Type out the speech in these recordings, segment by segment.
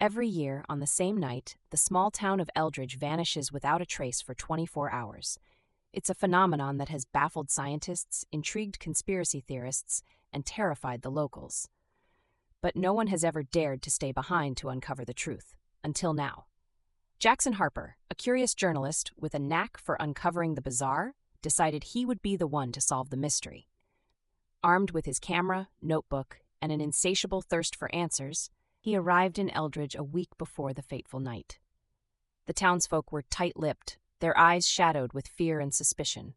Every year, on the same night, the small town of Eldridge vanishes without a trace for 24 hours. It's a phenomenon that has baffled scientists, intrigued conspiracy theorists, and terrified the locals. But no one has ever dared to stay behind to uncover the truth, until now. Jackson Harper, a curious journalist with a knack for uncovering the bizarre, decided he would be the one to solve the mystery. Armed with his camera, notebook, and an insatiable thirst for answers, he arrived in Eldridge a week before the fateful night. The townsfolk were tight-lipped, their eyes shadowed with fear and suspicion.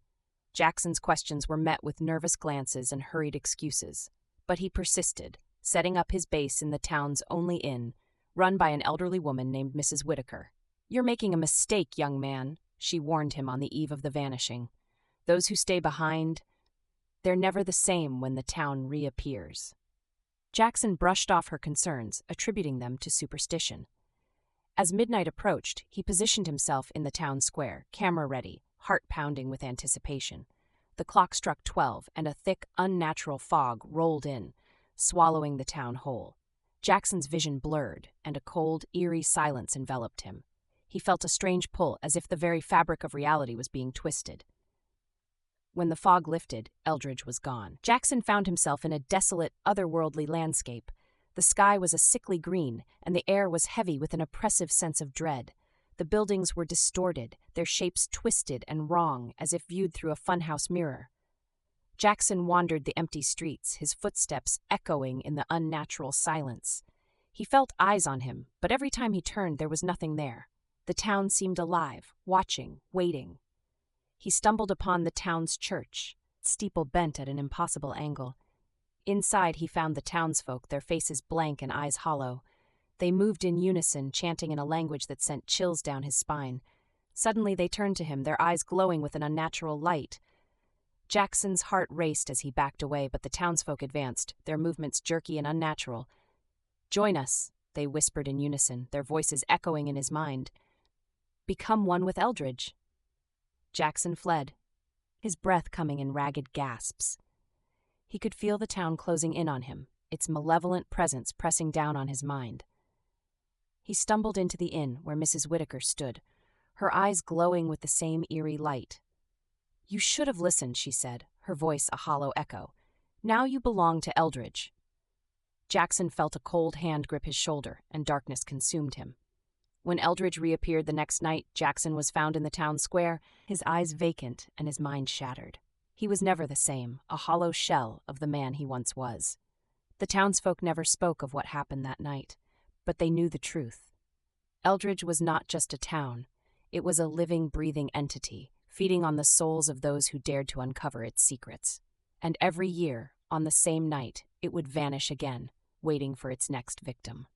Jackson's questions were met with nervous glances and hurried excuses, but he persisted, setting up his base in the town's only inn, run by an elderly woman named Mrs. Whitaker. "You're making a mistake, young man," she warned him on the eve of the vanishing. "Those who stay behind, they're never the same when the town reappears." Jackson brushed off her concerns, attributing them to superstition. As midnight approached, he positioned himself in the town square, camera ready, heart pounding with anticipation. The clock struck 12, and a thick, unnatural fog rolled in, swallowing the town whole. Jackson's vision blurred, and a cold, eerie silence enveloped him. He felt a strange pull, as if the very fabric of reality was being twisted. When the fog lifted, Eldridge was gone. Jackson found himself in a desolate, otherworldly landscape. The sky was a sickly green, and the air was heavy with an oppressive sense of dread. The buildings were distorted, their shapes twisted and wrong, as if viewed through a funhouse mirror. Jackson wandered the empty streets, his footsteps echoing in the unnatural silence. He felt eyes on him, but every time he turned there was nothing there. The town seemed alive, watching, waiting. He stumbled upon the town's church, steeple bent at an impossible angle. Inside he found the townsfolk, their faces blank and eyes hollow. They moved in unison, chanting in a language that sent chills down his spine. Suddenly they turned to him, their eyes glowing with an unnatural light. Jackson's heart raced as he backed away, but the townsfolk advanced, their movements jerky and unnatural. "Join us," they whispered in unison, their voices echoing in his mind. "Become one with Eldridge." Jackson fled, his breath coming in ragged gasps. He could feel the town closing in on him, its malevolent presence pressing down on his mind. He stumbled into the inn where Mrs. Whitaker stood, her eyes glowing with the same eerie light. "You should have listened," she said, her voice a hollow echo. "Now you belong to Eldridge." Jackson felt a cold hand grip his shoulder, and darkness consumed him. When Eldridge reappeared the next night, Jackson was found in the town square, his eyes vacant and his mind shattered. He was never the same, a hollow shell of the man he once was. The townsfolk never spoke of what happened that night, but they knew the truth. Eldridge was not just a town. It was a living, breathing entity, feeding on the souls of those who dared to uncover its secrets. And every year, on the same night, it would vanish again, waiting for its next victim.